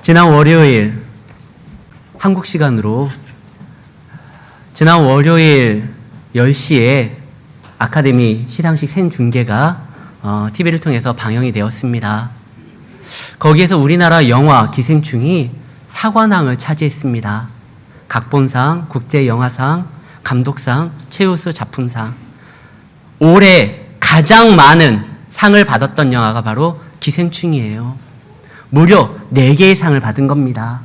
지난 월요일 한국 시간으로 지난 월요일 10시에 아카데미 시상식 생중계가 TV를 통해서 방영이 되었습니다. 거기에서 우리나라 영화 기생충이 사관왕을 차지했습니다. 각본상, 국제영화상, 감독상, 최우수 작품상. 올해 가장 많은 상을 받았던 영화가 바로 기생충이에요. 무려 4개의 상을 받은 겁니다.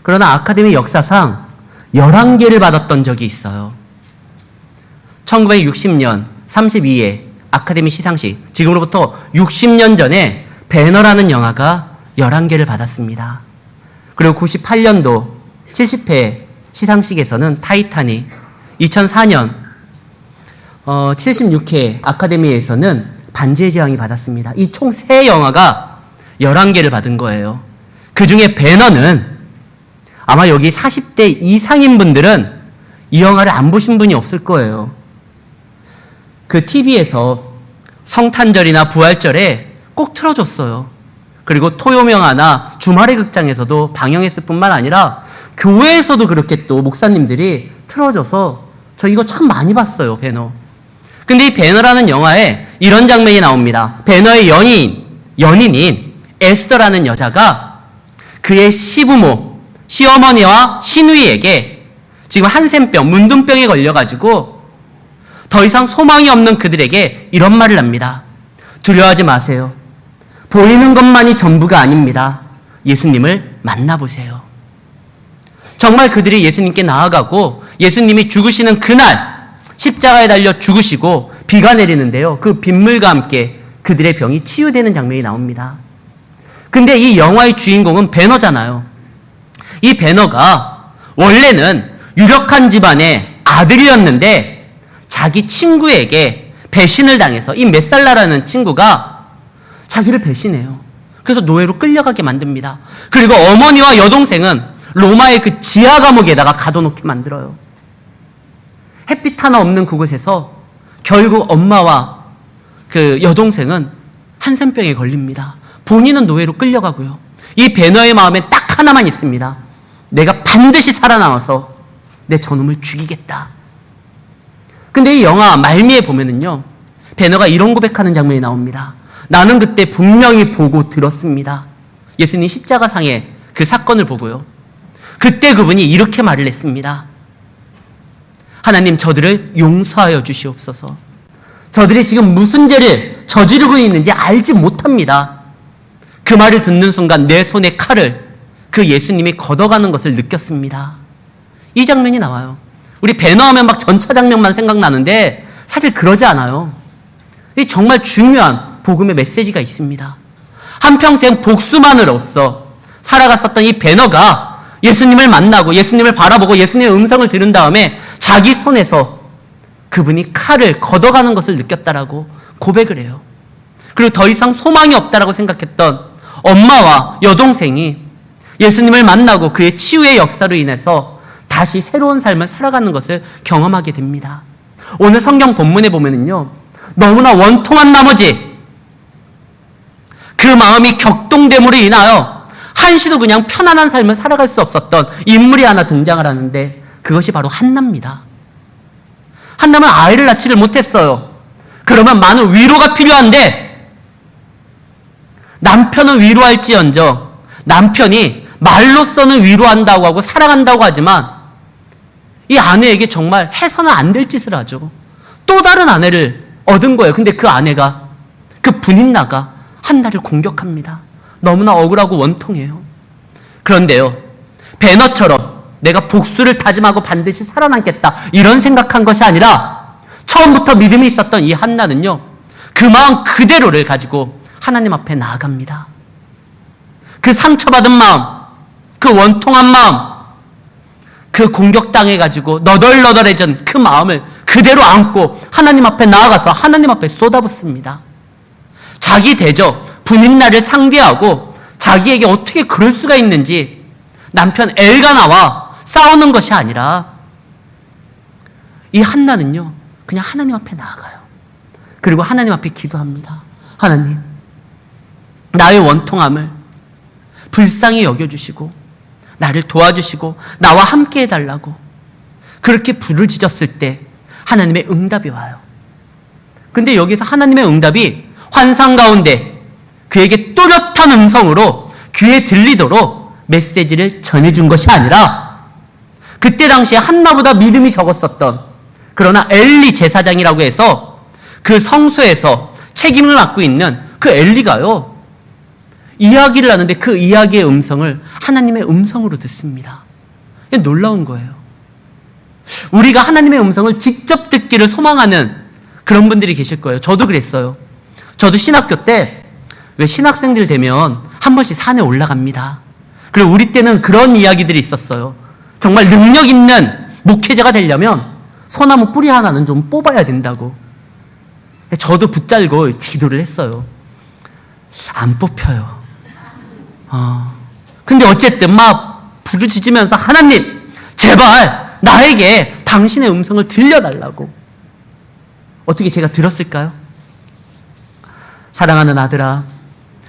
그러나 아카데미 역사상 11개를 받았던 적이 있어요. 1960년 32회 아카데미 시상식, 지금으로부터 60년 전에 배너라는 영화가 11개를 받았습니다. 그리고 98년도 70회 시상식에서는 타이타닉, 2004년 76회 아카데미에서는 반지의 제왕이 받았습니다. 이 총 3영화가 11개를 받은 거예요. 그 중에 배너는 아마 여기 40대 이상인 분들은 이 영화를 안 보신 분이 없을 거예요. 그 TV에서 성탄절이나 부활절에 꼭 틀어줬어요. 그리고 토요명화나 주말의 극장에서도 방영했을 뿐만 아니라 교회에서도 그렇게 또 목사님들이 틀어줘서 저 이거 참 많이 봤어요, 배너. 근데 이 배너라는 영화에 이런 장면이 나옵니다. 배너의 연인인 에스더라는 여자가 그의 시부모, 시어머니와 시누이에게 지금 한센병, 문둥병에 걸려가지고 더 이상 소망이 없는 그들에게 이런 말을 합니다. 두려워하지 마세요. 보이는 것만이 전부가 아닙니다. 예수님을 만나보세요. 정말 그들이 예수님께 나아가고 예수님이 죽으시는 그날 십자가에 달려 죽으시고 비가 내리는데요. 그 빗물과 함께 그들의 병이 치유되는 장면이 나옵니다. 근데 이 영화의 주인공은 배너잖아요. 이 배너가 원래는 유력한 집안의 아들이었는데 자기 친구에게 배신을 당해서 이 메살라라는 친구가 자기를 배신해요. 그래서 노예로 끌려가게 만듭니다. 그리고 어머니와 여동생은 로마의 그 지하 감옥에다가 가둬놓게 만들어요. 햇빛 하나 없는 그곳에서 결국 엄마와 그 여동생은 한센병에 걸립니다. 본인은 노예로 끌려가고요. 이 배너의 마음에 딱 하나만 있습니다. 내가 반드시 살아남아서 내 저놈을 죽이겠다. 근데 이 영화 말미에 보면은요, 배너가 이런 고백하는 장면이 나옵니다. 나는 그때 분명히 보고 들었습니다. 예수님 십자가상의 그 사건을 보고요. 그때 그분이 이렇게 말을 했습니다. 하나님, 저들을 용서하여 주시옵소서. 저들이 지금 무슨 죄를 저지르고 있는지 알지 못합니다. 그 말을 듣는 순간 내 손에 칼을 그 예수님이 걷어가는 것을 느꼈습니다. 이 장면이 나와요. 우리 배너하면 막 전차 장면만 생각나는데 사실 그러지 않아요. 이 정말 중요한 복음의 메시지가 있습니다. 한평생 복수만으로서 살아갔었던 이 배너가 예수님을 만나고 예수님을 바라보고 예수님의 음성을 들은 다음에 자기 손에서 그분이 칼을 걷어가는 것을 느꼈다라고 고백을 해요. 그리고 더 이상 소망이 없다라고 생각했던 엄마와 여동생이 예수님을 만나고 그의 치유의 역사로 인해서 다시 새로운 삶을 살아가는 것을 경험하게 됩니다. 오늘 성경 본문에 보면은요, 너무나 원통한 나머지 그 마음이 격동됨으로 인하여 한시도 그냥 편안한 삶을 살아갈 수 없었던 인물이 하나 등장을 하는데 그것이 바로 한나입니다. 한나는 아이를 낳지를 못했어요. 그러면 많은 위로가 필요한데 남편은 위로할지언정 남편이 말로서는 위로한다고 하고 사랑한다고 하지만 이 아내에게 정말 해서는 안 될 짓을 하죠. 또 다른 아내를 얻은 거예요. 근데 그 아내가, 그 분인나가 한나를 공격합니다. 너무나 억울하고 원통해요. 그런데요, 배너처럼 내가 복수를 다짐하고 반드시 살아남겠다 이런 생각한 것이 아니라 처음부터 믿음이 있었던 이 한나는요, 그 마음 그대로를 가지고 하나님 앞에 나아갑니다. 그 상처받은 마음, 그 원통한 마음, 그 공격당해가지고 너덜너덜해진 그 마음을 그대로 안고 하나님 앞에 나아가서 하나님 앞에 쏟아붓습니다. 자기 대적, 분인나를 상대하고 자기에게 어떻게 그럴 수가 있는지 남편 엘가나와 싸우는 것이 아니라 이 한나는요, 그냥 하나님 앞에 나아가요. 그리고 하나님 앞에 기도합니다. 하나님, 나의 원통함을 불쌍히 여겨주시고 나를 도와주시고 나와 함께 해달라고 그렇게 부를 지졌을 때 하나님의 응답이 와요. 근데 여기서 하나님의 응답이 환상 가운데 그에게 또렷한 음성으로 귀에 들리도록 메시지를 전해준 것이 아니라 그때 당시에 한나보다 믿음이 적었었던 그러나 엘리 제사장이라고 해서 그 성소에서 책임을 맡고 있는 그 엘리가요 이야기를 하는데 그 이야기의 음성을 하나님의 음성으로 듣습니다. 놀라운 거예요. 우리가 하나님의 음성을 직접 듣기를 소망하는 그런 분들이 계실 거예요. 저도 그랬어요. 저도 신학교 때 왜 신학생들 되면 한 번씩 산에 올라갑니다. 그리고 우리 때는 그런 이야기들이 있었어요. 정말 능력 있는 목회자가 되려면 소나무 뿌리 하나는 좀 뽑아야 된다고. 저도 붙들고 기도를 했어요. 안 뽑혀요. 근데 어쨌든 막 부르짖으면서 하나님 제발 나에게 당신의 음성을 들려달라고. 어떻게 제가 들었을까요? 사랑하는 아들아,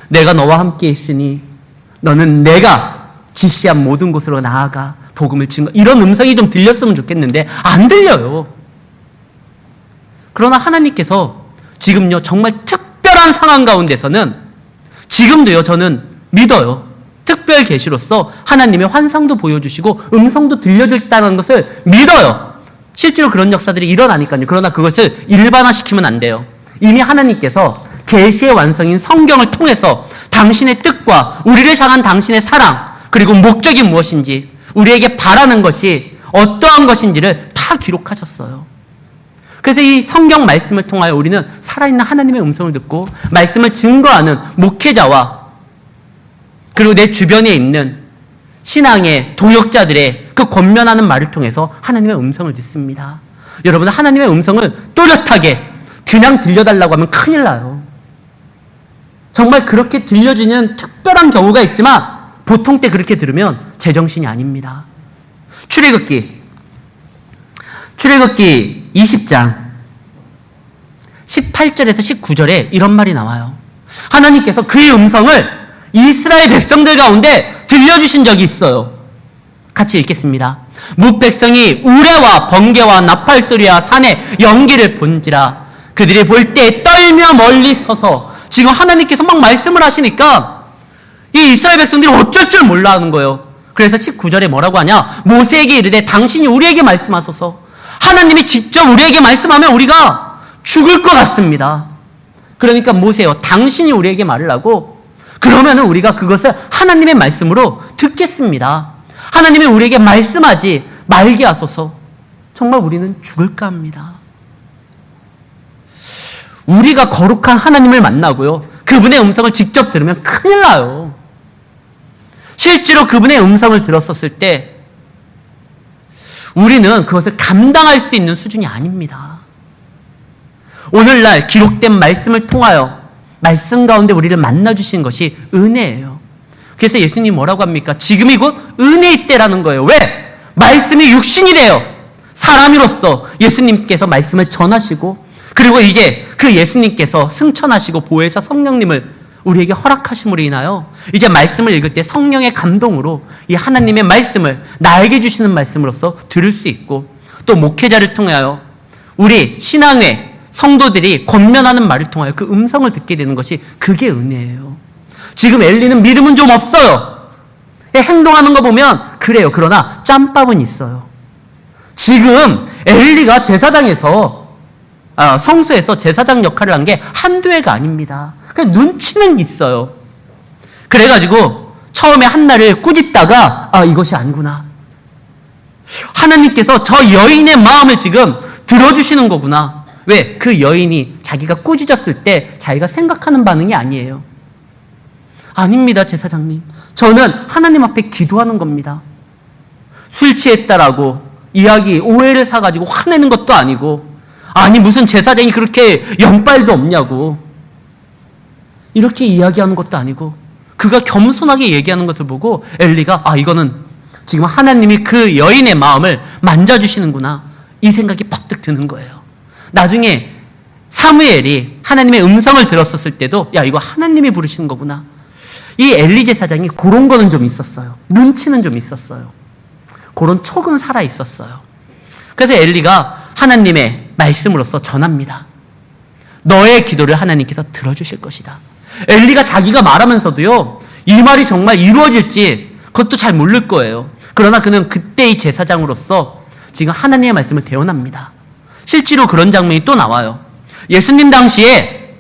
내가 너와 함께 있으니 너는 내가 지시한 모든 곳으로 나아가 복음을 증거. 이런 음성이 좀 들렸으면 좋겠는데 안 들려요. 그러나 하나님께서 지금요 정말 특별한 상황 가운데서는 지금도요 저는 믿어요. 특별 계시로서 하나님의 환상도 보여주시고 음성도 들려줬다는 것을 믿어요. 실제로 그런 역사들이 일어나니까요. 그러나 그것을 일반화시키면 안 돼요. 이미 하나님께서 계시의 완성인 성경을 통해서 당신의 뜻과 우리를 향한 당신의 사랑 그리고 목적이 무엇인지 우리에게 바라는 것이 어떠한 것인지를 다 기록하셨어요. 그래서 이 성경 말씀을 통하여 우리는 살아있는 하나님의 음성을 듣고 말씀을 증거하는 목회자와 그리고 내 주변에 있는 신앙의 동역자들의 그 권면하는 말을 통해서 하나님의 음성을 듣습니다. 여러분 하나님의 음성을 또렷하게 그냥 들려달라고 하면 큰일 나요. 정말 그렇게 들려주는 특별한 경우가 있지만 보통 때 그렇게 들으면 제정신이 아닙니다. 출애굽기 20장 18절에서 19절에 이런 말이 나와요. 하나님께서 그의 음성을 이스라엘 백성들 가운데 들려주신 적이 있어요. 같이 읽겠습니다. 뭇 백성이 우레와 번개와 나팔 소리와 산의 연기를 본지라 그들이 볼 때 떨며 멀리 서서 지금 하나님께서 막 말씀을 하시니까 이 이스라엘 백성들이 어쩔 줄 몰라 하는 거예요. 그래서 19절에 뭐라고 하냐? 모세에게 이르되 당신이 우리에게 말씀하소서. 하나님이 직접 우리에게 말씀하면 우리가 죽을 것 같습니다. 그러니까 모세요, 당신이 우리에게 말을 하고 그러면은 우리가 그것을 하나님의 말씀으로 듣겠습니다. 하나님이 우리에게 말씀하지 말게 하소서. 정말 우리는 죽을까 합니다. 우리가 거룩한 하나님을 만나고요, 그분의 음성을 직접 들으면 큰일 나요. 실제로 그분의 음성을 들었었을 때 우리는 그것을 감당할 수 있는 수준이 아닙니다. 오늘날 기록된 말씀을 통하여 말씀 가운데 우리를 만나주신 것이 은혜예요. 그래서 예수님이 뭐라고 합니까? 지금이 곧 은혜의 때라는 거예요. 왜? 말씀이 육신이 돼요. 사람으로서 예수님께서 말씀을 전하시고 그리고 이제 그 예수님께서 승천하시고 보혜사 성령님을 우리에게 허락하심으로 인하여 이제 말씀을 읽을 때 성령의 감동으로 이 하나님의 말씀을 나에게 주시는 말씀으로서 들을 수 있고 또 목회자를 통하여 우리 신앙의 성도들이 권면하는 말을 통하여 그 음성을 듣게 되는 것이 그게 은혜예요. 지금 엘리는 믿음은 좀 없어요. 행동하는 거 보면 그래요. 그러나 짬밥은 있어요. 지금 엘리가 제사장에서 성소에서 제사장 역할을 한 게 한두 해가 아닙니다. 그냥 눈치는 있어요. 그래가지고 처음에 한나를 꾸짖다가 이것이 아니구나. 하나님께서 저 여인의 마음을 지금 들어주시는 거구나. 왜? 그 여인이 자기가 꾸짖었을 때 자기가 생각하는 반응이 아니에요. 아닙니다, 제사장님. 저는 하나님 앞에 기도하는 겁니다. 술 취했다라고 오해를 사가지고 화내는 것도 아니고 아니 무슨 제사장이 그렇게 연빨도 없냐고 이렇게 이야기하는 것도 아니고 그가 겸손하게 얘기하는 것을 보고 엘리가 이거는 지금 하나님이 그 여인의 마음을 만져주시는구나 이 생각이 팍 드는 거예요. 나중에 사무엘이 하나님의 음성을 들었었을 때도 이거 하나님이 부르시는 거구나. 이 엘리 제사장이 그런 거는 좀 있었어요. 눈치는 좀 있었어요. 그런 촉은 살아 있었어요. 그래서 엘리가 하나님의 말씀으로써 전합니다. 너의 기도를 하나님께서 들어주실 것이다. 엘리가 자기가 말하면서도요, 이 말이 정말 이루어질지 그것도 잘 모를 거예요. 그러나 그는 그때의 제사장으로서 지금 하나님의 말씀을 대언합니다. 실제로 그런 장면이 또 나와요. 예수님 당시에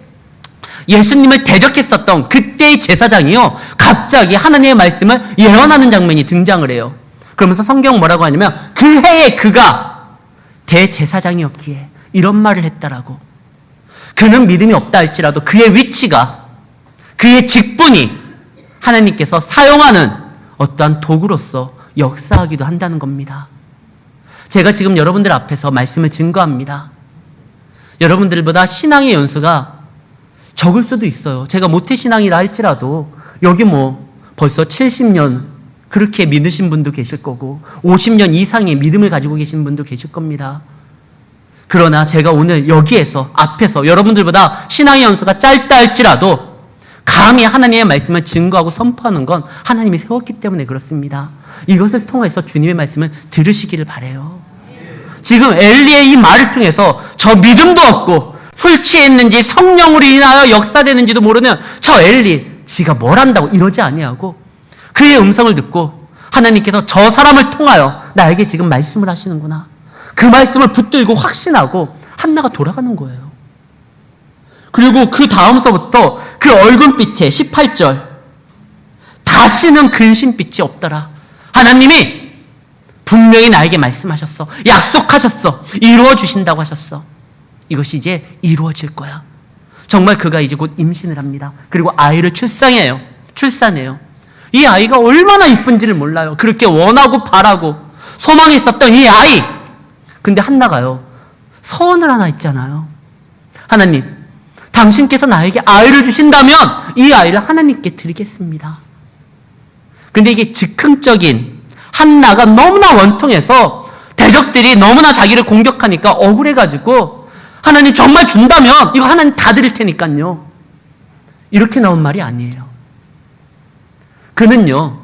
예수님을 대적했었던 그때의 제사장이요, 갑자기 하나님의 말씀을 예언하는 장면이 등장을 해요. 그러면서 성경은 뭐라고 하냐면 그 해에 그가 대제사장이었기에 이런 말을 했다라고. 그는 믿음이 없다 할지라도 그의 위치가, 그의 직분이 하나님께서 사용하는 어떠한 도구로서 역사하기도 한다는 겁니다. 제가 지금 여러분들 앞에서 말씀을 증거합니다. 여러분들보다 신앙의 연수가 적을 수도 있어요. 제가 모태신앙이라 할지라도 여기 벌써 70년 그렇게 믿으신 분도 계실 거고 50년 이상의 믿음을 가지고 계신 분도 계실 겁니다. 그러나 제가 오늘 여기에서 앞에서 여러분들보다 신앙의 연수가 짧다 할지라도 감히 하나님의 말씀을 증거하고 선포하는 건 하나님이 세웠기 때문에 그렇습니다. 이것을 통해서 주님의 말씀을 들으시기를 바라요. 지금 엘리의 이 말을 통해서 저 믿음도 없고 술 취했는지 성령으로 인하여 역사되는지도 모르는 저 엘리, 지가 뭘 한다고 이러지 아니하고 그의 음성을 듣고 하나님께서 저 사람을 통하여 나에게 지금 말씀을 하시는구나. 그 말씀을 붙들고 확신하고 한나가 돌아가는 거예요. 그리고 그 다음서부터 그 얼굴빛에 18절 다시는 근심빛이 없더라. 하나님이 분명히 나에게 말씀하셨어. 약속하셨어. 이루어 주신다고 하셨어. 이것이 이제 이루어질 거야. 정말 그가 이제 곧 임신을 합니다. 그리고 아이를 출산해요. 이 아이가 얼마나 이쁜지를 몰라요. 그렇게 원하고 바라고 소망했었던 이 아이. 근데 한나가요, 서원을 하나 있잖아요. 하나님, 당신께서 나에게 아이를 주신다면 이 아이를 하나님께 드리겠습니다. 근데 이게 즉흥적인, 한나가 너무나 원통해서 대적들이 너무나 자기를 공격하니까 억울해가지고 하나님 정말 준다면 이거 하나님 다 드릴 테니까요. 이렇게 나온 말이 아니에요. 그는요,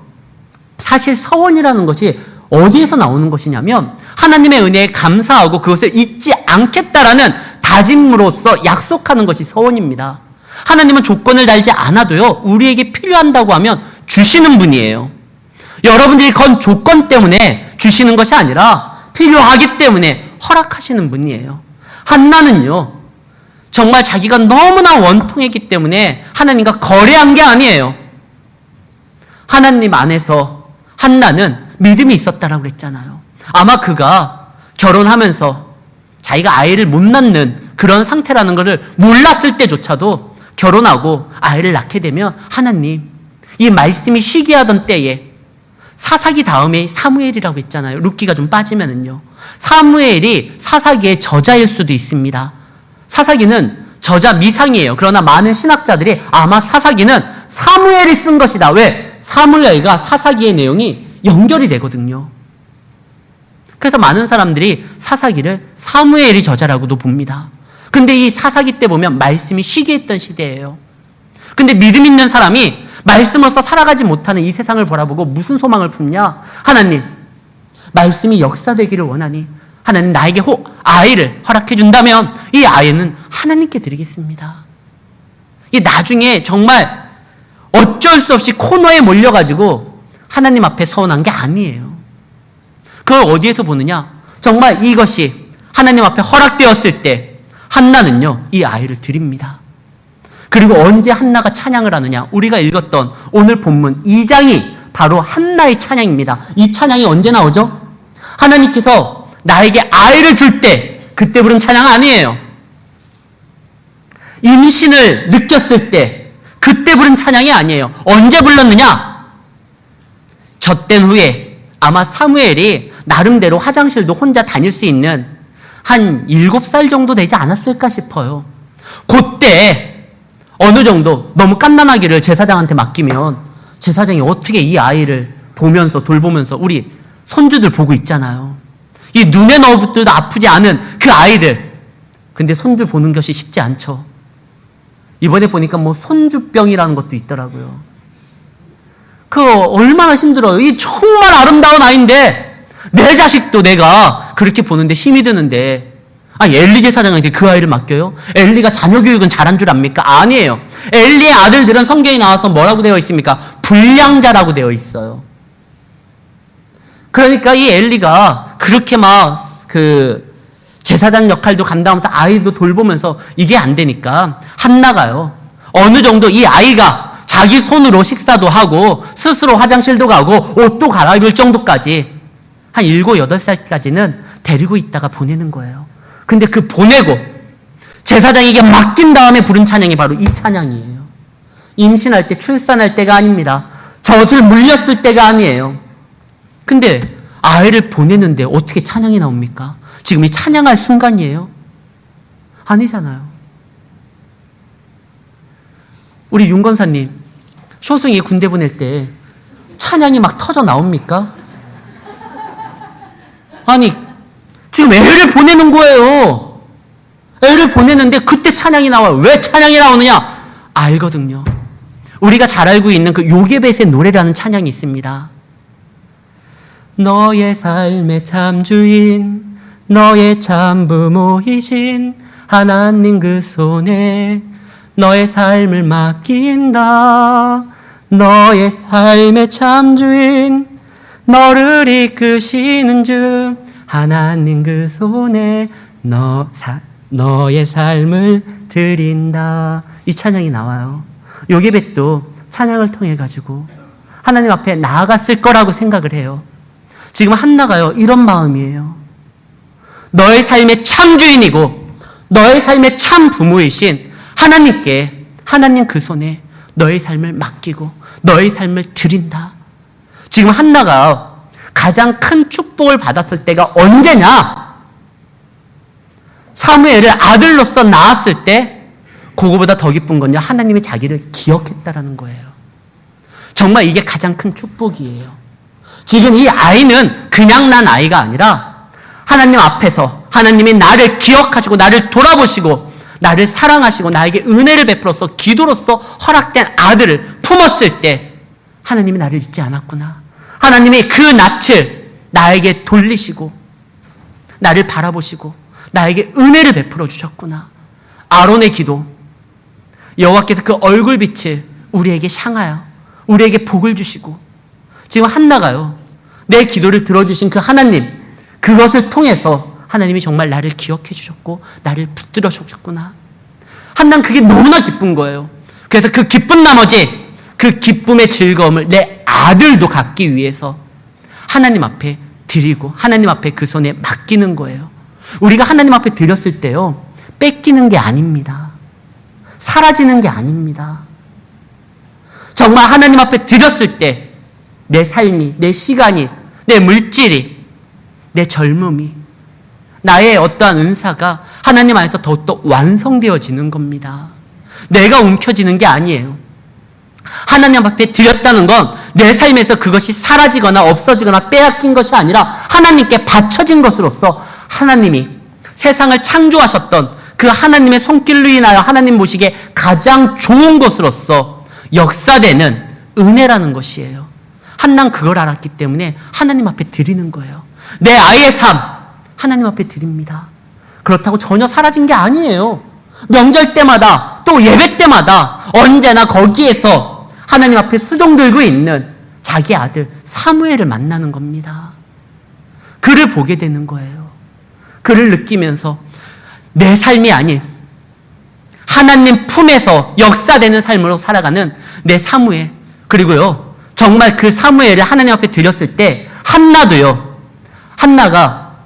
사실 서원이라는 것이 어디에서 나오는 것이냐면 하나님의 은혜에 감사하고 그것을 잊지 않겠다라는 다짐으로써 약속하는 것이 서원입니다. 하나님은 조건을 달지 않아도요, 우리에게 필요한다고 하면 주시는 분이에요. 여러분들이 건 조건 때문에 주시는 것이 아니라 필요하기 때문에 허락하시는 분이에요. 한나는요, 정말 자기가 너무나 원통했기 때문에 하나님과 거래한 게 아니에요. 하나님 안에서 한나는 믿음이 있었다라고 그랬잖아요. 아마 그가 결혼하면서 자기가 아이를 못 낳는 그런 상태라는 것을 몰랐을 때조차도 결혼하고 아이를 낳게 되면 하나님, 이 말씀이 시기하던 때에 사사기 다음에 사무엘이라고 했잖아요. 룻기가 좀 빠지면은요. 사무엘이 사사기의 저자일 수도 있습니다. 사사기는 저자 미상이에요. 그러나 많은 신학자들이 아마 사사기는 사무엘이 쓴 것이다. 왜? 사무엘과 사사기의 내용이 연결이 되거든요. 그래서 많은 사람들이 사사기를 사무엘이 저자라고도 봅니다. 근데 이 사사기 때 보면 말씀이 시기했던 시대예요. 근데 믿음 있는 사람이 말씀으로서 살아가지 못하는 이 세상을 바라보고 무슨 소망을 품냐? 하나님, 말씀이 역사되기를 원하니 하나님 나에게 아이를 허락해 준다면 이 아이는 하나님께 드리겠습니다. 이 나중에 정말 어쩔 수 없이 코너에 몰려가지고 하나님 앞에 서원한 게 아니에요. 그걸 어디에서 보느냐? 정말 이것이 하나님 앞에 허락되었을 때 한나는요, 이 아이를 드립니다. 그리고 언제 한나가 찬양을 하느냐? 우리가 읽었던 오늘 본문 2장이 바로 한나의 찬양입니다. 이 찬양이 언제 나오죠? 하나님께서 나에게 아이를 줄 때 그때 부른 찬양 아니에요. 임신을 느꼈을 때 그때 부른 찬양이 아니에요. 언제 불렀느냐? 젖된 후에 아마 사무엘이 나름대로 화장실도 혼자 다닐 수 있는 한 7살 정도 되지 않았을까 싶어요. 그때 어느 정도 너무 갓난아기를 제사장한테 맡기면 제사장이 어떻게 이 아이를 보면서 돌보면서 우리 손주들 보고 있잖아요. 이 눈에 넣어도 아프지 않은 그 아이들. 근데 손주 보는 것이 쉽지 않죠. 이번에 보니까 손주병이라는 것도 있더라고요. 얼마나 힘들어요. 이 정말 아름다운 아이인데 내 자식도 내가 그렇게 보는데 힘이 드는데 엘리 제사장한테 그 아이를 맡겨요? 엘리가 자녀 교육은 잘한 줄 압니까? 아니에요. 엘리의 아들들은 성경에 나와서 뭐라고 되어 있습니까? 불량자라고 되어 있어요. 그러니까 이 엘리가 그렇게 제사장 역할도 감당하면서 아이도 돌보면서 이게 안 되니까 한나가요. 어느 정도 이 아이가 자기 손으로 식사도 하고 스스로 화장실도 가고 옷도 갈아입을 정도까지 한 7, 8살까지는 데리고 있다가 보내는 거예요. 근데 그 보내고 제사장에게 맡긴 다음에 부른 찬양이 바로 이 찬양이에요. 임신할 때, 출산할 때가 아닙니다. 젖을 물렸을 때가 아니에요. 근데 아이를 보내는데 어떻게 찬양이 나옵니까? 지금 이 찬양할 순간이에요? 아니잖아요. 우리 윤 권사님, 효승이 군대 보낼 때 찬양이 막 터져 나옵니까? 아니, 지금 애를 보내는 거예요. 애를 보내는데 그때 찬양이 나와요. 왜 찬양이 나오느냐? 알거든요. 우리가 잘 알고 있는 그 요게벳의 노래라는 찬양이 있습니다. 너의 삶의 참주인, 너의 참부모이신 하나님 그 손에 너의 삶을 맡긴다. 너의 삶의 참주인, 너를 이끄시는 주 하나님 그 손에 너의 삶을 드린다. 이 찬양이 나와요. 요게벳도 찬양을 통해 가지고 하나님 앞에 나아갔을 거라고 생각을 해요. 지금 한나가요, 이런 마음이에요. 너의 삶의 참 주인이고 너의 삶의 참 부모이신 하나님께, 하나님 그 손에 너의 삶을 맡기고 너의 삶을 드린다. 지금 한나가 가장 큰 축복을 받았을 때가 언제냐? 사무엘을 아들로서 낳았을 때, 그거보다 더 기쁜 건요, 하나님이 자기를 기억했다라는 거예요. 정말 이게 가장 큰 축복이에요. 지금 이 아이는 그냥 난 아이가 아니라 하나님 앞에서 하나님이 나를 기억하시고 나를 돌아보시고 나를 사랑하시고 나에게 은혜를 베풀어서 기도로서 허락된 아들을 품었을 때 하나님이 나를 잊지 않았구나. 하나님이 그 낯을 나에게 돌리시고 나를 바라보시고 나에게 은혜를 베풀어 주셨구나. 아론의 기도, 여호와께서 그 얼굴빛을 우리에게 향하여 우리에게 복을 주시고, 지금 한나가요, 내 기도를 들어주신 그 하나님, 그것을 통해서 하나님이 정말 나를 기억해 주셨고 나를 붙들어 주셨구나. 한나는 그게 너무나 기쁜 거예요. 그래서 그 기쁜 나머지 그 기쁨의 즐거움을 내 아들도 갖기 위해서 하나님 앞에 드리고 하나님 앞에 그 손에 맡기는 거예요. 우리가 하나님 앞에 드렸을 때요, 뺏기는 게 아닙니다. 사라지는 게 아닙니다. 정말 하나님 앞에 드렸을 때 내 삶이, 내 시간이, 내 물질이, 내 젊음이, 나의 어떠한 은사가 하나님 안에서 더욱더 완성되어지는 겁니다. 내가 움켜쥐는 게 아니에요. 하나님 앞에 드렸다는 건 내 삶에서 그것이 사라지거나 없어지거나 빼앗긴 것이 아니라 하나님께 바쳐진 것으로서 하나님이 세상을 창조하셨던 그 하나님의 손길로 인하여 하나님 보시기에 가장 좋은 것으로서 역사되는 은혜라는 것이에요. 한나는 그걸 알았기 때문에 하나님 앞에 드리는 거예요. 내 아이의 삶 하나님 앞에 드립니다. 그렇다고 전혀 사라진 게 아니에요. 명절 때마다 또 예배 때마다 언제나 거기에서 하나님 앞에 수종 들고 있는 자기 아들 사무엘을 만나는 겁니다. 그를 보게 되는 거예요. 그를 느끼면서 내 삶이 아닌 하나님 품에서 역사되는 삶으로 살아가는 내 사무엘, 그리고요 정말 그 사무엘을 하나님 앞에 드렸을 때 한나도요, 한나가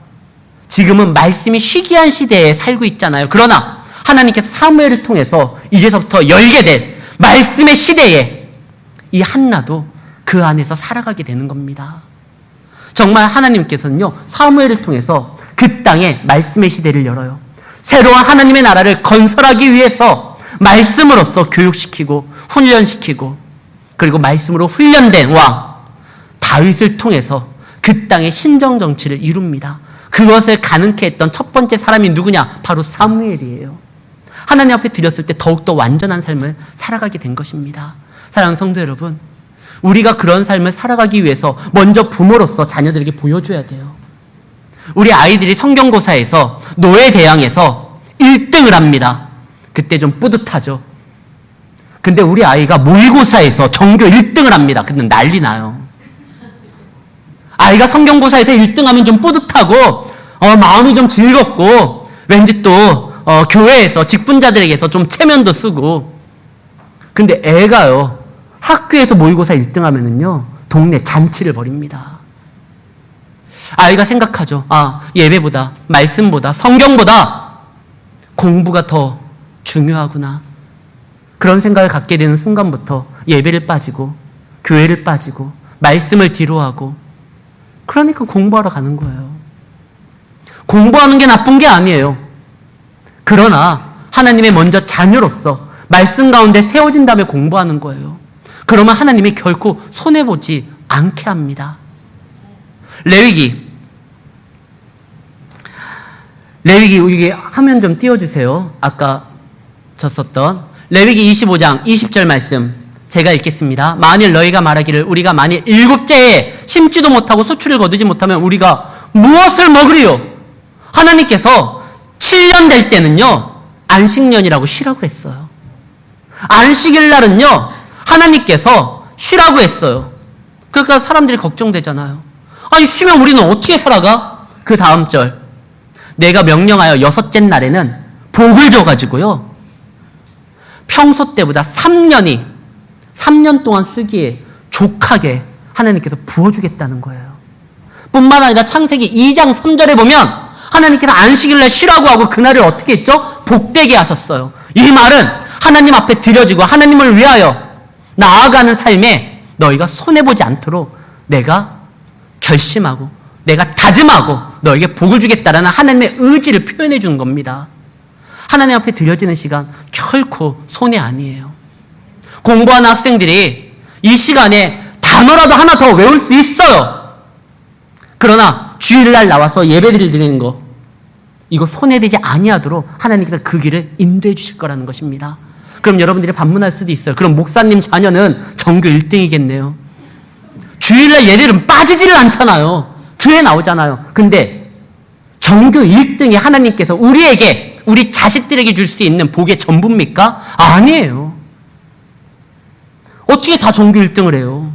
지금은 말씀이 희귀한 시대에 살고 있잖아요. 그러나 하나님께서 사무엘을 통해서 이제서부터 열게 된 말씀의 시대에 이 한나도 그 안에서 살아가게 되는 겁니다. 정말 하나님께서는요, 사무엘을 통해서 그 땅에 말씀의 시대를 열어요. 새로운 하나님의 나라를 건설하기 위해서 말씀으로써 교육시키고 훈련시키고, 그리고 말씀으로 훈련된 왕 다윗을 통해서 그 땅의 신정 정치를 이룹니다. 그것을 가능케 했던 첫 번째 사람이 누구냐? 바로 사무엘이에요. 하나님 앞에 드렸을 때 더욱더 완전한 삶을 살아가게 된 것입니다. 사랑하는 성도 여러분, 우리가 그런 삶을 살아가기 위해서 먼저 부모로서 자녀들에게 보여줘야 돼요. 우리 아이들이 성경고사에서 노예대항에서 1등을 합니다. 그때 좀 뿌듯하죠. 근데 우리 아이가 모의고사에서 전교 1등을 합니다. 근데 난리 나요. 아이가 성경고사에서 1등하면 좀 뿌듯하고 마음이 좀 즐겁고 왠지 또 교회에서 직분자들에게서 좀 체면도 쓰고. 근데 애가요, 학교에서 모의고사 1등하면은요 동네 잔치를 벌입니다. 아이가 생각하죠. 예배보다, 말씀보다, 성경보다 공부가 더 중요하구나. 그런 생각을 갖게 되는 순간부터 예배를 빠지고 교회를 빠지고 말씀을 뒤로하고, 그러니까 공부하러 가는 거예요. 공부하는 게 나쁜 게 아니에요. 그러나 하나님의 먼저 자녀로서 말씀 가운데 세워진 다음에 공부하는 거예요. 그러면 하나님이 결코 손해보지 않게 합니다. 레위기 이게 화면 좀 띄워주세요. 아까 졌었던 레위기 25장 20절 말씀 제가 읽겠습니다. 만일 너희가 말하기를 우리가 만일 7째에 심지도 못하고 소출을 거두지 못하면 우리가 무엇을 먹으리요? 하나님께서 7년 될 때는요 안식년이라고 쉬라고 했어요. 안식일 날은요 하나님께서 쉬라고 했어요. 그러니까 사람들이 걱정되잖아요. 아니 쉬면 우리는 어떻게 살아가? 그 다음 절 내가 명령하여 6째 날에는 복을 줘가지고요 평소 때보다 3년 동안 쓰기에 족하게 하나님께서 부어주겠다는 거예요. 뿐만 아니라 창세기 2장 3절에 보면 하나님께서 안식일날 쉬라고 하고 그날을 어떻게 했죠? 복되게 하셨어요. 이 말은 하나님 앞에 드려지고 하나님을 위하여 나아가는 삶에 너희가 손해보지 않도록 내가 결심하고 내가 다짐하고 너에게 복을 주겠다라는 하나님의 의지를 표현해 주는 겁니다. 하나님 앞에 드려지는 시간 결코 손해 아니에요. 공부하는 학생들이 이 시간에 단어라도 하나 더 외울 수 있어요. 그러나 주일날 나와서 예배드릴 드리는 거 이거 손해되지 아니하도록 하나님께서 그 길을 인도해 주실 거라는 것입니다. 그럼 여러분들이 반문할 수도 있어요. 그럼 목사님 자녀는 전교 1등이겠네요. 주일날 예배는 빠지지를 않잖아요. 교회 나오잖아요. 근데 전교 1등이 하나님께서 우리에게 우리 자식들에게 줄 수 있는 복의 전부입니까? 아니에요. 어떻게 다 전교 1등을 해요?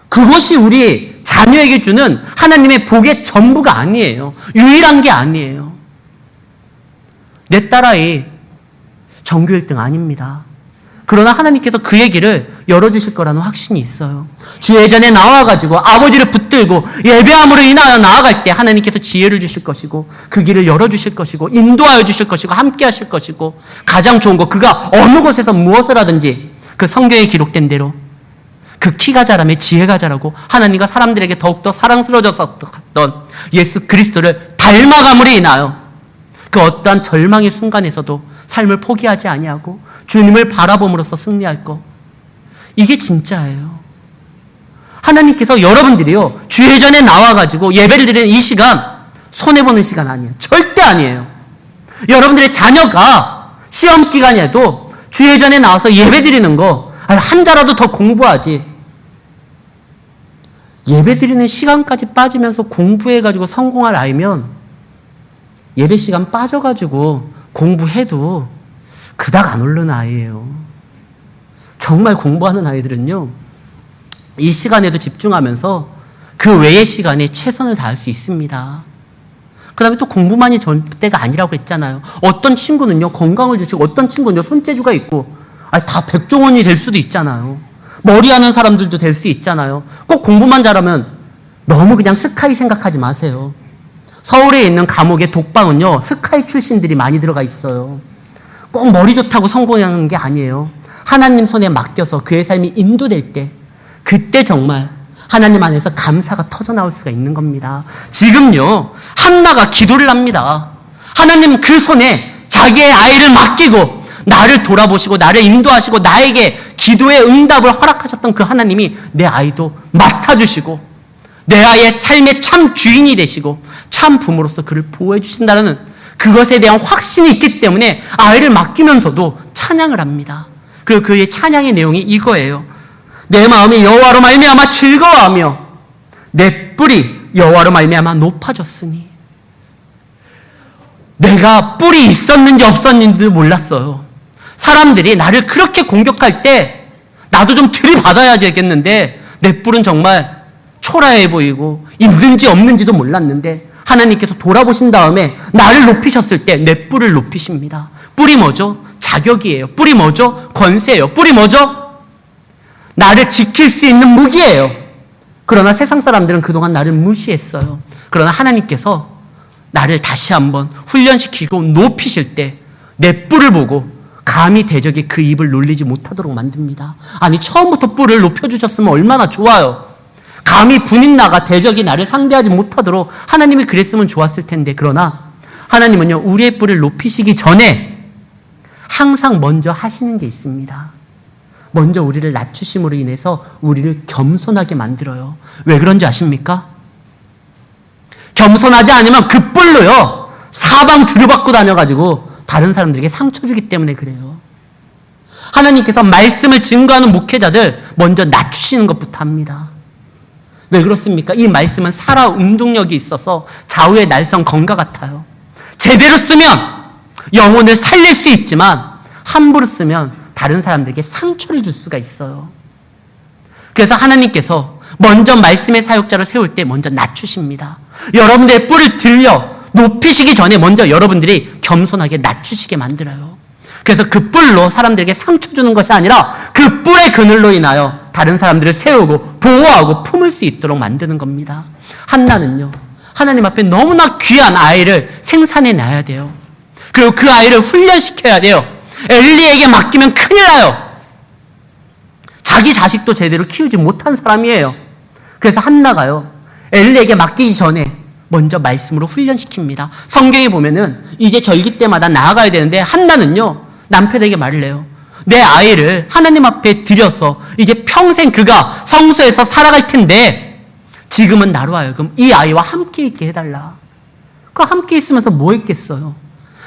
그것이 우리 자녀에게 주는 하나님의 복의 전부가 아니에요. 유일한 게 아니에요. 내 딸아이 전교 1등 아닙니다. 그러나 하나님께서 그의 길을 열어주실 거라는 확신이 있어요. 주 예전에 나와가지고 아버지를 붙들고 예배함으로 인하여 나아갈 때 하나님께서 지혜를 주실 것이고 그 길을 열어주실 것이고 인도하여 주실 것이고 함께 하실 것이고 가장 좋은 거 그가 어느 곳에서 무엇을 하든지 그 성경에 기록된 대로 그 키가 자라며 지혜가 자라고 하나님과 사람들에게 더욱더 사랑스러워졌던 예수 그리스도를 닮아감으로 인하여 그 어떠한 절망의 순간에서도 삶을 포기하지 아니하고 주님을 바라봄으로써 승리할 것. 이게 진짜예요. 하나님께서 여러분들이요 주회전에 나와가지고 예배를 드리는 이 시간 손해보는 시간 아니에요. 절대 아니에요. 여러분들의 자녀가 시험 기간에도 주회전에 나와서 예배 드리는 거 한 자라도 더 공부하지. 예배 드리는 시간까지 빠지면서 공부해가지고 성공할 아이면 예배 시간 빠져가지고 공부해도 그닥 안 오르는 아이예요. 정말 공부하는 아이들은요 이 시간에도 집중하면서 그 외의 시간에 최선을 다할 수 있습니다. 그 다음에 또 공부만이 전대가 아니라고 했잖아요. 어떤 친구는요 건강을 주시고 어떤 친구는요 손재주가 있고 다 백종원이 될 수도 있잖아요. 머리하는 사람들도 될 수 있잖아요. 꼭 공부만 잘하면 너무 그냥 스카이 생각하지 마세요. 서울에 있는 감옥의 독방은요 스카이 출신들이 많이 들어가 있어요. 꼭 머리 좋다고 성공하는 게 아니에요. 하나님 손에 맡겨서 그의 삶이 인도될 때 그때 정말 하나님 안에서 감사가 터져나올 수가 있는 겁니다. 지금요 한나가 기도를 합니다. 하나님 그 손에 자기의 아이를 맡기고 나를 돌아보시고 나를 인도하시고 나에게 기도의 응답을 허락하셨던 그 하나님이 내 아이도 맡아주시고 내 아이의 삶의 참 주인이 되시고 참 부모로서 그를 보호해 주신다는 그것에 대한 확신이 있기 때문에 아이를 맡기면서도 찬양을 합니다. 그리고 그의 찬양의 내용이 이거예요. 내 마음이 여호와로 말미암아 즐거워하며 내 뿔이 여호와로 말미암아 높아졌으니. 내가 뿔이 있었는지 없었는지도 몰랐어요. 사람들이 나를 그렇게 공격할 때 나도 좀 들이받아야 되겠는데 내 뿔은 정말 초라해 보이고 있는지 없는지도 몰랐는데 하나님께서 돌아보신 다음에 나를 높이셨을 때 내 뿔을 높이십니다. 뿔이 뭐죠? 자격이에요. 뿔이 뭐죠? 권세예요. 뿔이 뭐죠? 나를 지킬 수 있는 무기예요. 그러나 세상 사람들은 그동안 나를 무시했어요. 그러나 하나님께서 나를 다시 한번 훈련시키고 높이실 때 내 뿔을 보고 감히 대적이 그 입을 놀리지 못하도록 만듭니다. 아니, 처음부터 뿔을 높여주셨으면 얼마나 좋아요. 감히 분인 나가 대적이 나를 상대하지 못하도록 하나님이 그랬으면 좋았을 텐데, 그러나 하나님은요, 우리의 뿔을 높이시기 전에 항상 먼저 하시는 게 있습니다. 먼저 우리를 낮추심으로 인해서 우리를 겸손하게 만들어요. 왜 그런지 아십니까? 겸손하지 않으면 그 뿔로요, 사방 들여받고 다녀가지고 다른 사람들에게 상처 주기 때문에 그래요. 하나님께서 말씀을 증거하는 목회자들 먼저 낮추시는 것부터 합니다. 왜 그렇습니까? 이 말씀은 살아 운동력이 있어서 좌우의 날선 검과 같아요. 제대로 쓰면 영혼을 살릴 수 있지만 함부로 쓰면 다른 사람들에게 상처를 줄 수가 있어요. 그래서 하나님께서 먼저 말씀의 사역자를 세울 때 먼저 낮추십니다. 여러분들의 뿔을 들려 높이시기 전에 먼저 여러분들이 겸손하게 낮추시게 만들어요. 그래서 그 뿔로 사람들에게 상처 주는 것이 아니라 그 뿔의 그늘로 인하여 다른 사람들을 세우고 보호하고 품을 수 있도록 만드는 겁니다. 한나는요, 하나님 앞에 너무나 귀한 아이를 생산해놔야 돼요. 그리고 그 아이를 훈련시켜야 돼요. 엘리에게 맡기면 큰일 나요. 자기 자식도 제대로 키우지 못한 사람이에요. 그래서 한나가요, 엘리에게 맡기기 전에 먼저 말씀으로 훈련시킵니다. 성경에 보면은 이제 절기 때마다 나아가야 되는데 한나는요, 남편에게 말을 해요. 내 아이를 하나님 앞에 드려서 이제 평생 그가 성소에서 살아갈 텐데 지금은 나로 하여금 이 아이와 함께 있게 해달라. 그 함께 있으면서 뭐 했겠어요?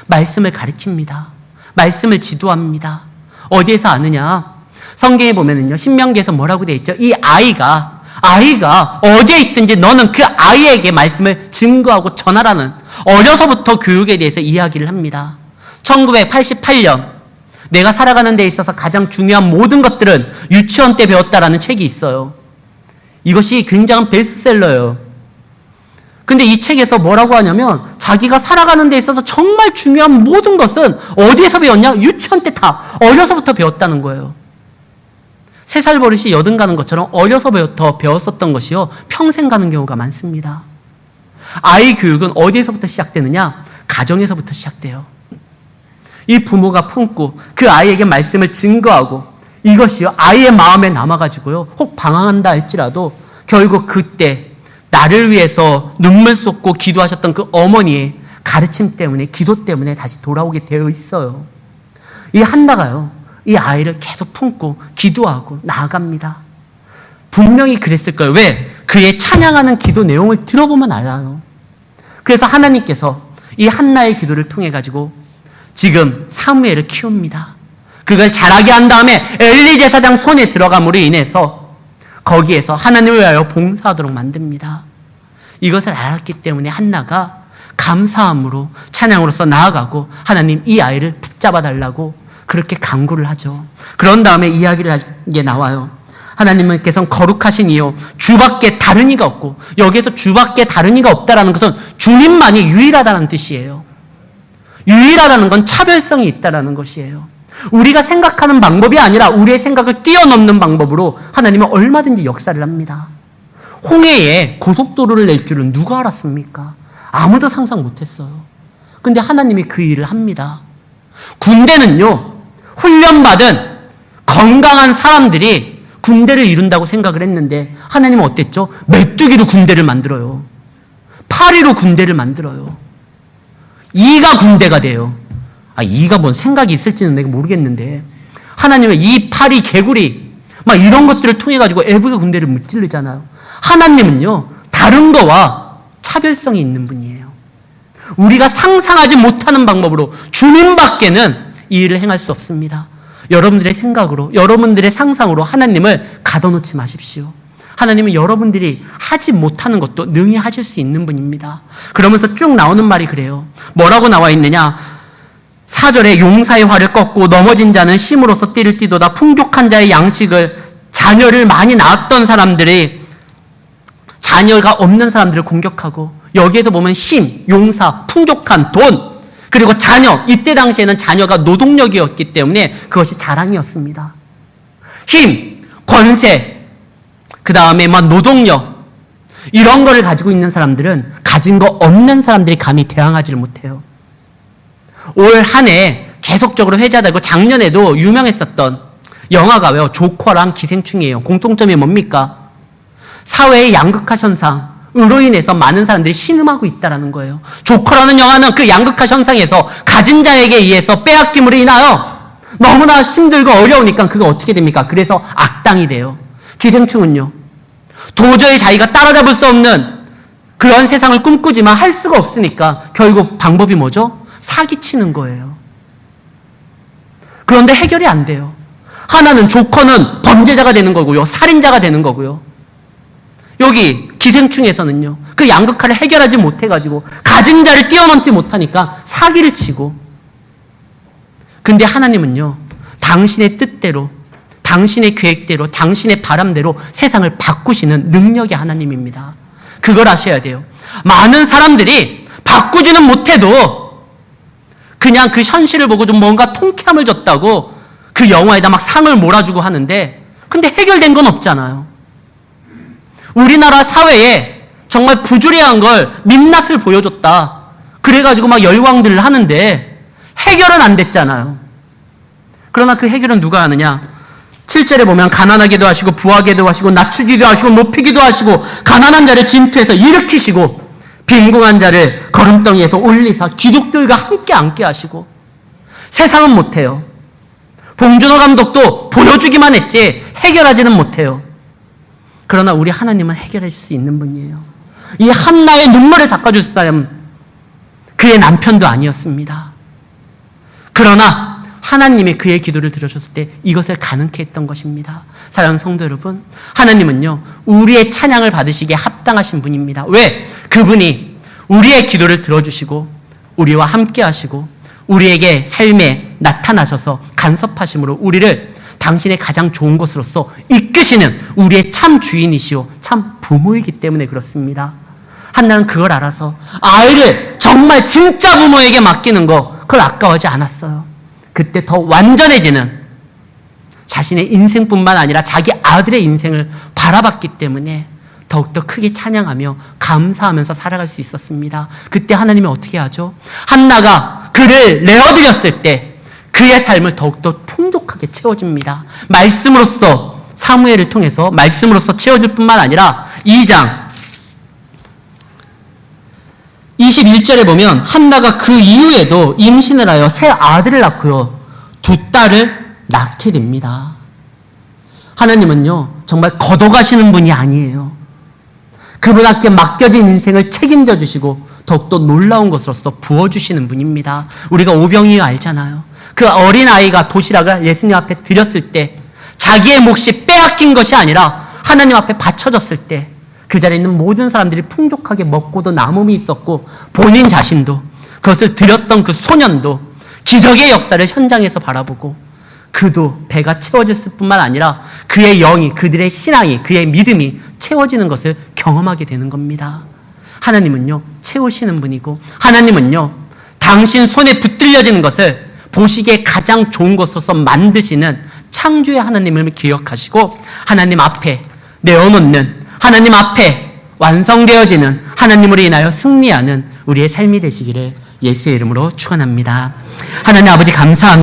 말씀을 가르칩니다. 말씀을 지도합니다. 어디에서 아느냐? 성경에 보면은요, 신명기에서 뭐라고 되어 있죠? 이 아이가 어디에 있든지 너는 그 아이에게 말씀을 증거하고 전하라는, 어려서부터 교육에 대해서 이야기를 합니다. 1988년 내가 살아가는 데 있어서 가장 중요한 모든 것들은 유치원 때 배웠다라는 책이 있어요. 이것이 굉장한 베스트셀러예요. 근데 이 책에서 뭐라고 하냐면 자기가 살아가는 데 있어서 정말 중요한 모든 것은 어디에서 배웠냐? 유치원 때 다 어려서부터 배웠다는 거예요. 3살 버릇이 여든 가는 것처럼 어려서부터 배웠었던 것이요, 평생 가는 경우가 많습니다. 아이 교육은 어디에서부터 시작되느냐? 가정에서부터 시작돼요. 이 부모가 품고 그 아이에게 말씀을 증거하고 이것이요, 아이의 마음에 남아가지고요, 혹 방황한다 할지라도 결국 그때 나를 위해서 눈물 쏟고 기도하셨던 그 어머니의 가르침 때문에, 기도 때문에 다시 돌아오게 되어 있어요. 이 한나가요, 이 아이를 계속 품고 기도하고 나아갑니다. 분명히 그랬을 거예요. 왜? 그의 찬양하는 기도 내용을 들어보면 알아요. 그래서 하나님께서 이 한나의 기도를 통해 가지고 지금 사무엘을 키웁니다. 그걸 자라게 한 다음에 엘리 제사장 손에 들어감으로 인해서 거기에서 하나님을 위하여 봉사하도록 만듭니다. 이것을 알았기 때문에 한나가 감사함으로 찬양으로서 나아가고 하나님, 이 아이를 붙잡아 달라고 그렇게 간구를 하죠. 그런 다음에 이야기를 할 게 나와요. 하나님께서는 거룩하신 이요 주밖에 다른 이가 없고, 여기에서 주밖에 다른 이가 없다라는 것은 주님만이 유일하다는 뜻이에요. 유일하다는 건 차별성이 있다라는 것이에요. 우리가 생각하는 방법이 아니라 우리의 생각을 뛰어넘는 방법으로 하나님은 얼마든지 역사를 합니다. 홍해에 고속도로를 낼 줄은 누가 알았습니까? 아무도 상상 못했어요. 근데 하나님이 그 일을 합니다. 군대는요, 훈련받은 건강한 사람들이 군대를 이룬다고 생각을 했는데 하나님은 어땠죠? 메뚜기로 군대를 만들어요. 파리로 군대를 만들어요. 이가 군대가 돼요. 이가 뭔 생각이 있을지는 내가 모르겠는데 하나님은 이 파리, 개구리 막 이런 것들을 통해 가지고 애국의 군대를 무찌르잖아요. 하나님은요, 다른 거와 차별성이 있는 분이에요. 우리가 상상하지 못하는 방법으로 주님밖에는 이 일을 행할 수 없습니다. 여러분들의 생각으로, 여러분들의 상상으로 하나님을 가둬놓지 마십시오. 하나님은 여러분들이 하지 못하는 것도 능히 하실 수 있는 분입니다. 그러면서 쭉 나오는 말이 그래요. 뭐라고 나와 있느냐? 4절에 용사의 활을 꺾고 넘어진 자는 힘으로써 띠를 띠도다. 풍족한 자의 양식을, 자녀를 많이 낳았던 사람들이 자녀가 없는 사람들을 공격하고, 여기에서 보면 힘, 용사, 풍족한 돈, 그리고 자녀, 이때 당시에는 자녀가 노동력이었기 때문에 그것이 자랑이었습니다. 힘, 권세, 그 다음에 노동력, 이런 거를 가지고 있는 사람들은 가진 거 없는 사람들이 감히 대항하지를 못해요. 올 한 해 계속적으로 회자되고 작년에도 유명했었던 영화가 왜요? 조커랑 기생충이에요. 공통점이 뭡니까? 사회의 양극화 현상으로 인해서 많은 사람들이 신음하고 있다는 거예요. 조커라는 영화는 그 양극화 현상에서 가진 자에게 의해서 빼앗김으로 인하여 너무나 힘들고 어려우니까 그거 어떻게 됩니까? 그래서 악당이 돼요. 기생충은요, 도저히 자기가 따라잡을 수 없는 그런 세상을 꿈꾸지만 할 수가 없으니까 결국 방법이 뭐죠? 사기치는 거예요. 그런데 해결이 안 돼요. 하나는 조커는 범죄자가 되는 거고요, 살인자가 되는 거고요. 여기 기생충에서는요, 그 양극화를 해결하지 못해가지고 가진 자를 뛰어넘지 못하니까 사기를 치고. 근데 하나님은요, 당신의 뜻대로, 당신의 계획대로, 당신의 바람대로 세상을 바꾸시는 능력의 하나님입니다. 그걸 아셔야 돼요. 많은 사람들이 바꾸지는 못해도 그냥 그 현실을 보고 좀 뭔가 통쾌함을 줬다고 그 영화에다 막 상을 몰아주고 하는데, 근데 해결된 건 없잖아요. 우리나라 사회에 정말 부조리한 걸 민낯을 보여줬다, 그래가지고 막 열광들을 하는데 해결은 안 됐잖아요. 그러나 그 해결은 누가 하느냐? 7절에 보면 가난하게도 하시고 부하게도 하시고 낮추기도 하시고 높이기도 하시고 가난한 자를 진투해서 일으키시고 빈궁한 자를 거름덩이에서 올리사 기독들과 함께 앉게 하시고. 세상은 못해요. 봉준호 감독도 보여주기만 했지 해결하지는 못해요. 그러나 우리 하나님은 해결해 줄 수 있는 분이에요. 이 한나의 눈물을 닦아줄 사람, 그의 남편도 아니었습니다. 그러나 하나님이 그의 기도를 들어줬을 때 이것을 가능케 했던 것입니다. 사랑하는 성도 여러분, 하나님은요, 우리의 찬양을 받으시기에 합당하신 분입니다. 왜? 그분이 우리의 기도를 들어주시고 우리와 함께 하시고 우리에게 삶에 나타나셔서 간섭하심으로 우리를 당신의 가장 좋은 것으로서 이끄시는 우리의 참 주인이시오, 참 부모이기 때문에 그렇습니다. 한나는 그걸 알아서 아이를 정말 진짜 부모에게 맡기는 거, 그걸 아까워하지 않았어요. 그때 더 완전해지는, 자신의 인생뿐만 아니라 자기 아들의 인생을 바라봤기 때문에 더욱더 크게 찬양하며 감사하면서 살아갈 수 있었습니다. 그때 하나님이 어떻게 하죠? 한나가 그를 내어드렸을 때 그의 삶을 더욱더 풍족하게 채워줍니다. 말씀으로써, 사무엘을 통해서 말씀으로써 채워줄 뿐만 아니라 2장 21절에 보면 한나가 그 이후에도 임신을 하여 새 아들을 낳고요, 두 딸을 낳게 됩니다. 하나님은요, 정말 걷어가시는 분이 아니에요. 그분께 맡겨진 인생을 책임져 주시고 더욱더 놀라운 것으로서 부어주시는 분입니다. 우리가 오병이어 알잖아요. 그 어린아이가 도시락을 예수님 앞에 드렸을 때 자기의 몫이 빼앗긴 것이 아니라 하나님 앞에 바쳐졌을 때 그 자리에 있는 모든 사람들이 풍족하게 먹고도 남음이 있었고, 본인 자신도, 그것을 드렸던 그 소년도 기적의 역사를 현장에서 바라보고 그도 배가 채워졌을 뿐만 아니라 그의 영이, 그들의 신앙이, 그의 믿음이 채워지는 것을 경험하게 되는 겁니다. 하나님은요, 채우시는 분이고, 하나님은요, 당신 손에 붙들려지는 것을 보시기에 가장 좋은 것으로서 만드시는 창조의 하나님을 기억하시고 하나님 앞에 내어놓는, 하나님 앞에 완성되어지는 하나님으로 인하여 승리하는 우리의 삶이 되시기를 예수의 이름으로 축원합니다. 하나님 아버지 감사합니다.